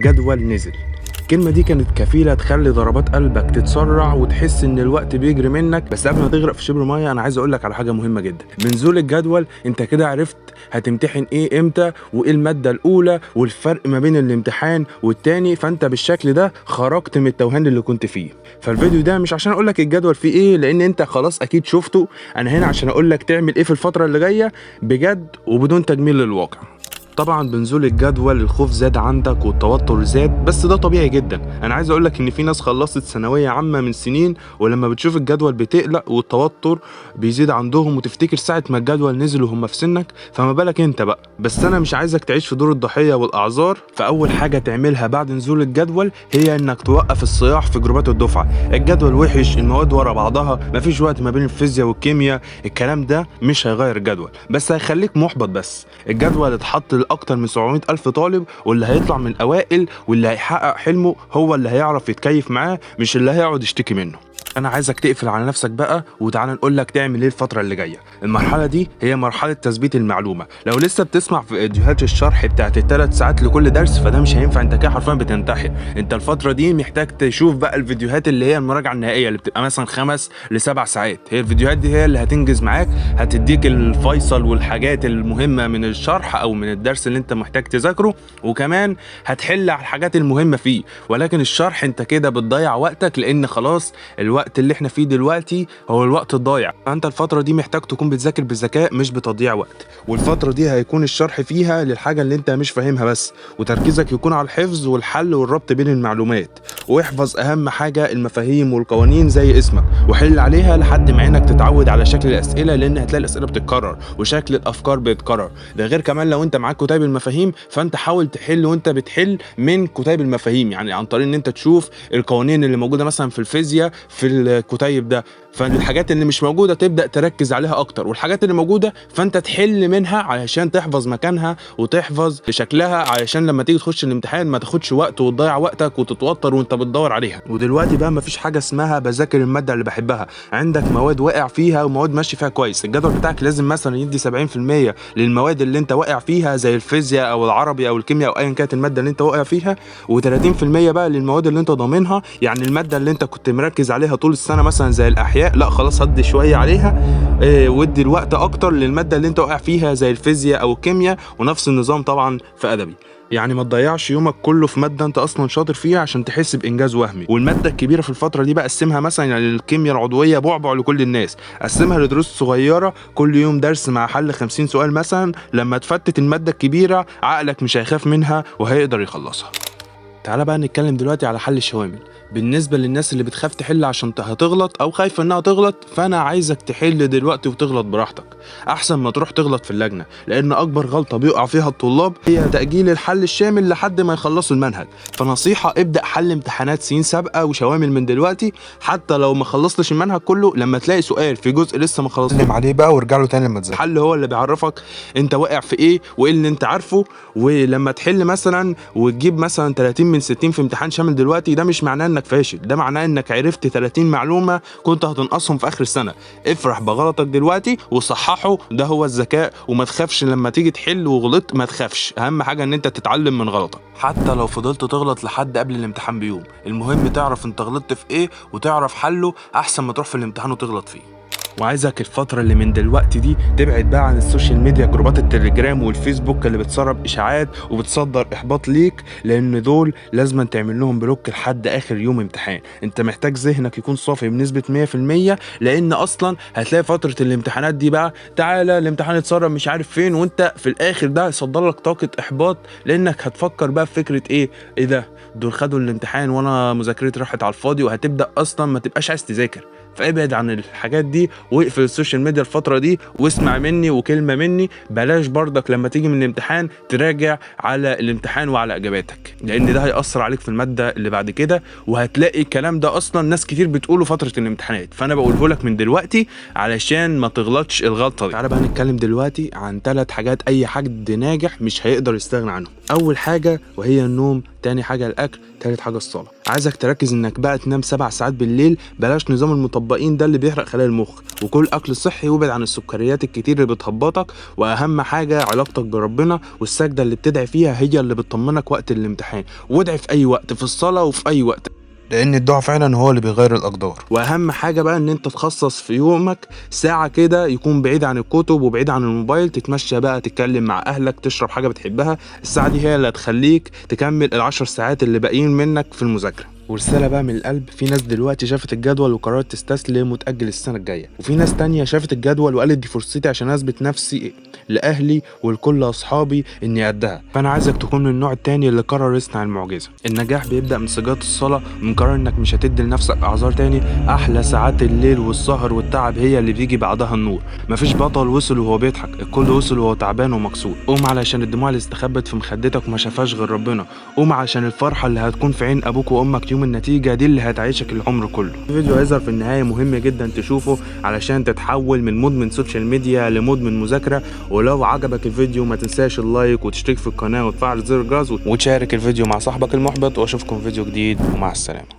الجدول نزل. الكلمة دي كانت كفيلة تخلي ضربات قلبك تتسرع وتحس ان الوقت بيجري منك. بس قبل ما تغرق في شبر ميه انا عايز اقولك على حاجة مهمة جدا. بنزول الجدول انت كده عرفت هتمتحن ايه امتى وايه المادة الاولى والفرق ما بين الامتحان والتاني، فانت بالشكل ده خرجت من التوهان اللي كنت فيه. فالفيديو ده مش عشان اقولك الجدول فيه ايه، لان انت خلاص اكيد شفته. انا هنا عشان اقولك تعمل ايه في الفترة اللي جاية بجد وبدون تجميل للواقع. طبعا بنزول الجدول الخوف زاد عندك والتوتر زاد، بس ده طبيعي جدا. انا عايز اقولك ان في ناس خلصت ثانويه عامه من سنين ولما بتشوف الجدول بتقلق والتوتر بيزيد عندهم وتفتكر ساعه ما الجدول نزل وهم في سنك، فما بالك انت بقى. بس انا مش عايزك تعيش في دور الضحيه والاعذار. فاول حاجه تعملها بعد نزول الجدول هي انك توقف الصياح في جروبات الدفعه. الجدول وحش، المواد ورا بعضها، مفيش وقت ما بين الفيزياء والكيمياء، الكلام ده مش هيغير الجدول بس هيخليك محبط. بس الجدول اتحط اكتر من 700,000 طالب، واللي هيطلع من الاوائل واللي هيحقق حلمه هو اللي هيعرف يتكيف معاه، مش اللي هيقعد يشتكي منه. انا عايزك تقفل على نفسك بقى وتعالى نقول لك تعمل ايه الفتره اللي جايه. المرحله دي هي مرحله تثبيت المعلومه. لو لسه بتسمع في فيديوهات الشرح بتاعت ال3 ساعات لكل درس فده مش هينفع، انت كده حرفيا بتنتحر. انت الفتره دي محتاج تشوف بقى الفيديوهات اللي هي المراجعه النهائيه اللي بتبقى مثلا 5 ل7 ساعات. هي الفيديوهات دي هي اللي هتنجز معاك، هتديك الفيصل والحاجات المهمه من الشرح او من الدرس اللي انت محتاج تذاكره، وكمان هتحل على الحاجات المهمه فيه. ولكن الشرح انت كده بتضيع وقتك، لان خلاص الوقت اللي احنا فيه دلوقتي هو الوقت الضايع. انت الفتره دي محتاج تكون بتذاكر بذكاء مش بتضييع وقت، والفتره دي هيكون الشرح فيها للحاجه اللي انت مش فاهمها بس، وتركيزك يكون على الحفظ والحل والربط بين المعلومات. واحفظ اهم حاجه المفاهيم والقوانين زي اسمك، وحل عليها لحد ما عينك تتعود على شكل الاسئله، لان هتلاقي الاسئله بتتكرر وشكل الافكار بيتكرر. ده غير كمان لو انت معاك كتيب المفاهيم فانت حاول تحل وانت بتحل من كتيب المفاهيم، يعني عن طريق ان انت تشوف القوانين اللي موجوده مثلا في الفيزياء في الكتيب ده، فالحاجات اللي مش موجوده تبدا تركز عليها اكتر، والحاجات اللي موجوده فانت تحل منها علشان تحفظ مكانها وتحفظ شكلها، علشان لما تيجي تخش الامتحان ما تاخدش وقت وتضيع وقتك وتتوتر وانت بتدور عليها. ودلوقتي بقى مفيش حاجه اسمها بذاكر الماده اللي بحبها. عندك مواد واقع فيها ومواد ماشي فيها كويس. الجدول بتاعك لازم مثلا يدي 70% للمواد اللي انت واقع فيها زي الفيزياء او العربي او الكيمياء او ايا كانت الماده اللي انت واقع فيها، و30% بقى للمواد اللي انت ضامنها. يعني الماده اللي انت كنت مركز عليها طول السنه مثلا زي الاحياء، لا خلاص هدي شويه عليها، ودي الوقت اكتر للماده اللي انت واقع فيها زي الفيزياء او الكيمياء. ونفس النظام طبعا في ادبي. يعني ما تضيعش يومك كله في ماده انت اصلا شاطر فيها عشان تحس بانجاز وهمي. والماده الكبيره في الفتره دي بقى قسمها مثلا، يعني الكيمياء العضويه بعبع لكل الناس، قسمها لدروس صغيره كل يوم درس مع حل 50 سؤال مثلا. لما تفتت الماده الكبيره عقلك مش هيخاف منها وهيقدر يخلصها. تعالى بقى نتكلم دلوقتي على حل الشوامل. بالنسبة للناس اللي بتخاف تحل عشان هتغلط أو خايفة إنها تغلط، فأنا عايزك تحل دلوقتي وتغلط براحتك أحسن ما تروح تغلط في اللجنة، لأن أكبر غلطة بيقع فيها الطلاب هي تأجيل الحل الشامل لحد ما يخلصوا المنهج. فنصيحة ابدأ حل امتحانات سنين سابقة وشوامل من دلوقتي، حتى لو ما خلصتش المنهج كله لما تلاقي سؤال في جزء لسه ما خلصتش سلم عليه بقى وارجع له تاني لما تذاكر. الحل هو اللي بيعرفك أنت واقع في إيه وإيه اللي أنت عارفه. ولما تحل مثلا وتجيب مثلا 30 من 60 في امتحان شامل دلوقتي، ده مش معناه إنك فاشل، ده معناه انك عرفت 30 معلومه كنت هتنقصهم في اخر السنه. افرح بغلطك دلوقتي وصححه، ده هو الذكاء. وما تخافش لما تيجي تحل وغلطت، ما تخافش، اهم حاجه ان انت تتعلم من غلطك. حتى لو فضلت تغلط لحد قبل الامتحان بيوم، المهم تعرف انت غلطت في ايه وتعرف حله احسن ما تروح في الامتحان وتغلط فيه. وعايزك الفترة اللي من دلوقتي دي تبعد بقى عن السوشيال ميديا، جروبات التليجرام والفيسبوك اللي بتسرب اشاعات وبتصدر احباط ليك، لان دول لازم تعمل لهم بلوك لحد اخر يوم امتحان. انت محتاج ذهنك يكون صافي بنسبة 100%، لان اصلا هتلاقي فترة الامتحانات دي بقى تعالى الامتحان اتسرب مش عارف فين، وانت في الاخر ده هيصدر لك طاقة احباط، لانك هتفكر بقى في فكرة ايه ده دول خدوا الامتحان وانا مذاكرتي راحت على الفاضي، وهتبدأ اصلا ما تبقاش عايز تذاكر. فابعد عن الحاجات دي واقفل السوشيال ميديا الفترة دي، واسمع مني وكلمة مني، بلاش برضك لما تيجي من الامتحان تراجع على الامتحان وعلى اجاباتك، لان ده هيأثر عليك في المادة اللي بعد كده. وهتلاقي الكلام ده اصلا ناس كتير بتقوله فترة الامتحانات، فانا بقوله لك من دلوقتي علشان ما تغلطش الغلطة دي. تعالى بقى نتكلم دلوقتي عن 3 حاجات اي حد ناجح مش هيقدر يستغنى عنهم. اول حاجه وهي النوم، تاني حاجه الاكل، تالت حاجه الصلاه. عايزك تركز انك بقى تنام 7 ساعات بالليل، بلاش نظام المطبقين ده اللي بيحرق خلايا المخ، وكل اكل صحي وابعد عن السكريات الكتير اللي بتهبطك، واهم حاجه علاقتك بربنا، والسجده اللي بتدعي فيها هي اللي بتطمنك وقت الامتحان، وادعي في اي وقت في الصلاه وفي اي وقت، لان الدعاء فعلا هو اللي بيغير الاقدار. واهم حاجه بقى ان انت تخصص في يومك ساعه كده يكون بعيد عن الكتب وبعيد عن الموبايل، تتمشى بقى، تتكلم مع اهلك، تشرب حاجه بتحبها. الساعه دي هي اللي هتخليك تكمل ال10 ساعات اللي باقيين منك في المذاكره. ورسالة بقى من القلب، في ناس دلوقتي شافت الجدول وقررت تستسلم وتأجل السنة الجاية، وفي ناس تانية شافت الجدول وقالت دي فرصتي عشان اثبت نفسي لأهلي ولكل أصحابي إني قدها. فأنا عايزك تكون من النوع التاني اللي قرر يصنع المعجزة. النجاح بيبدأ من سجادة الصلاة، من قرار إنك مش هتدي لنفسك أعذار تاني. أحلى ساعات الليل والسهر والتعب هي اللي بيجي بعدها النور. مفيش بطل وصل وهو بيضحك، الكل وصل وهو تعبان ومكسور. قوم علشان الدموع اللي استخبت في مخدتك وما شافهاش غير ربنا. قوم علشان الفرحة اللي هتكون في عين أبوك وأمك يوم النتيجة دي اللي هتعيشك العمر كله. الفيديو هيظهر في النهاية مهم جدا تشوفه علشان تتحول من مدمن سوشيال ميديا لمدمن مذاكرة. ولو عجبك الفيديو ما تنساش اللايك وتشترك في القناة وتفعل زر الجرس وتشارك الفيديو مع صاحبك المحبط، واشوفكم في فيديو جديد ومع السلامة.